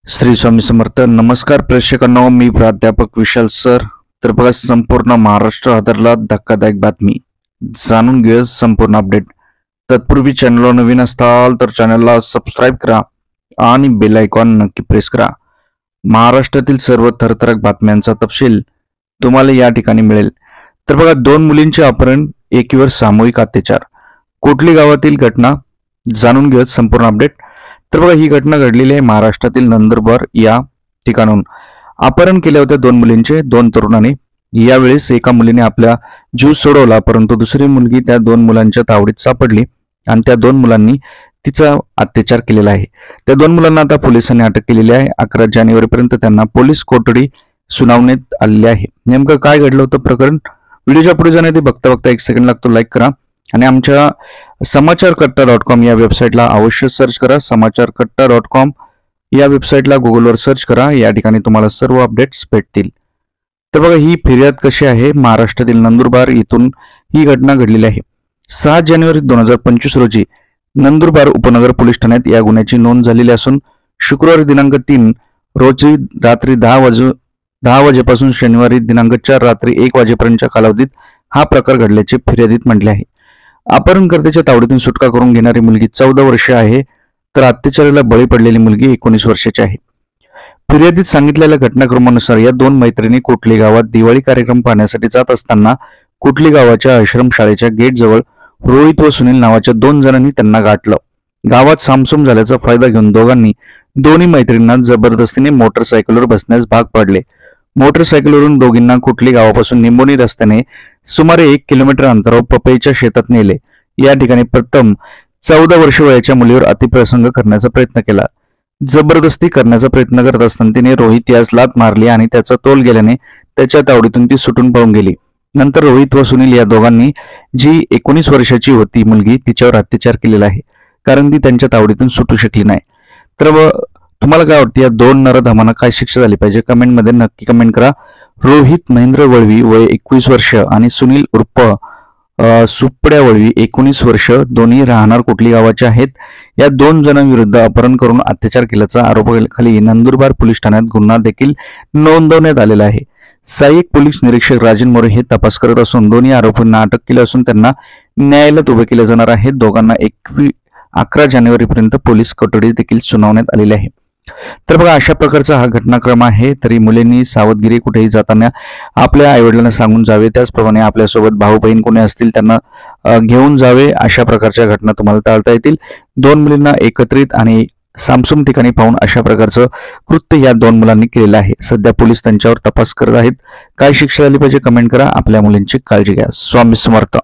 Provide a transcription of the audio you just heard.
श्री स्वामी समर्थ. नमस्कार प्रेक्षकांनो, मी प्राध्यापक विशाल सर. तर बघा, संपूर्ण महाराष्ट्र हादरला. धक्कादायक बातमी. जाणून घेऊया संपूर्ण अपडेट. तत्पूर्वी चॅनलला नवीन असताल तर चॅनलला सबस्क्राईब करा आणि बेल आयकॉन नक्की प्रेस करा. महाराष्ट्रातील सर्व थरथरक बातम्यांचा तपशील तुम्हाला या ठिकाणी मिळेल. तर बघा, 2 मुलींचे अपहरण, एकीवर सामूहिक अत्याचार. कोटली गावातील घटना जाणून घेऊया संपूर्ण अपडेट. तर बघा, ही घटना घडलेली आहे महाराष्ट्रातील नंदुरबार या ठिकाणून. अपहरण केले होते 2 मुलींचे 2 तरुणांनी. यावेळेस एका मुलीने आपला जीव सोडवला, परंतु दुसरी मुलगी त्या 2 मुलांच्या तावडीत सापडली आणि त्या 2 मुलांनी तिचा अत्याचार केलेला आहे. त्या 2 मुलांना आता पोलिसांनी अटक केलेली आहे. 11 जानेवारीपर्यंत त्यांना पोलीस कोठडी सुनावण्यात आलेली आहे. नेमकं काय घडलं होतं प्रकरण, व्हिडिओच्या पुढे जाण्याआधी बघता 1 सेकंड लागतो, लाईक करा आणि आमच्या समाचारकट्टा.com या वेबसाईटला अवश्य सर्च करा. समाचारकट्टा.com या वेबसाईटला गुगलवर सर्च करा. या ठिकाणी तुम्हाला सर्व अपडेट्स भेटतील. तर बघा, ही फिर्याद कशी आहे, महाराष्ट्रातील नंदुरबार इथून ही घटना घडलेली आहे. 6 जानेवारी 2025 रोजी नंदुरबार उपनगर पोलीस ठाण्यात या गुन्ह्याची नोंद झालेली असून शुक्रवारी दिनांक 3 रोजी रात्री 10 वाजेपासून शनिवारी दिनांक 4 रात्री 1 वाजेपर्यंतच्या कालावधीत हा प्रकार घडल्याचे फिर्यादीत म्हटले आहे. अपहरणकर्त्याच्या तावडीतून सुटका करून घेणारी मुलगी 14 वर्षे आहे, तर अत्याचाराला बळी पडलेली मुलगी 19 वर्षाची आहे. फिर्यादीत सांगितलेल्या घटनाक्रमानुसार या 2 मैत्रिणी कोटली गावात दिवाळी कार्यक्रम पाहण्यासाठी जात असताना कोटली गावाच्या आश्रमशाळेच्या गेटजवळ रोहित व सुनील नावाच्या 2 जणांनी त्यांना गाठलं. गावात सामसूम झाल्याचा फायदा घेऊन दोन्ही मैत्रिणींना जबरदस्तीने मोटरसायकलवर बसण्यास भाग पाडले. मोटरसायकलवरून दोघींना कोटली गावापासून निंबोनी रस्त्याने सुमारे 1 किलोमीटर अंतरावर पपईच्या शेतात नेले. या ठिकाणी प्रथम 14 वर्ष वयाच्या मुलीवर अतिप्रसंग करण्याचा प्रयत्न केला. जबरदस्ती करण्याचा प्रयत्न करत असताना तिने रोहित यास लात मारली आणि त्याचा तोल गेल्याने त्याच्या तावडीतून ती सुटून पळून गेली. नंतर रोहित व सुनील या दोघांनी जी 19 वर्षाची होती मुलगी तिच्यावर अत्याचार केलेला आहे, कारण ती त्यांच्या तावडीतून सुटू शकली नाही. तर तुम्हाला काय वाटतं, या 2 नराधमांना काय शिक्षा झाली पाहिजे? कमेंटमध्ये नक्की कमेंट करा. रोहित महेंद्र वळवी वय 21 वर्ष आणि सुनील उर्फ सुपड्या वळवी 19 वर्ष, दोन्ही राहणार कोटली गावाचे आहेत. या 2 जणांविरुद्ध अपहरण करून अत्याचार केल्याचा आरोपाखाली नंदुरबार पोलीस ठाण्यात गुन्हा देखील नोंदवण्यात आलेला आहे. सहाय्यक पोलीस निरीक्षक राजन मोरे हे तपास करत असून दोन्ही आरोपींना अटक केली असून त्यांना न्यायालयात उभे केले जाणार आहे. दोघांना 11 जानेवारीपर्यंत पोलीस कोठडी देखील सुनावण्यात आलेली आहे. तर बघा, अशा प्रकारचा हा घटनाक्रम आहे. तरी मुलींनी सावधगिरी, कुठेही जाताना आपल्या आईवडिलांना सांगून जावे. त्याचप्रमाणे आपल्यासोबत भाऊ बहीण कोणी असतील त्यांना घेऊन जावे. अशा प्रकारच्या घटना तुम्हाला टाळता येतील. 2 मुलींना एकत्रित आणि सामसूम ठिकाणी पाहून अशा प्रकारचं कृत्य या 2 मुलांनी केलेलं आहे. सध्या पोलीस त्यांच्यावर तपास करत आहेत. काय शिक्षा झाली पाहिजे कमेंट करा. आपल्या मुलींची काळजी घ्या. स्वामी समर्थ.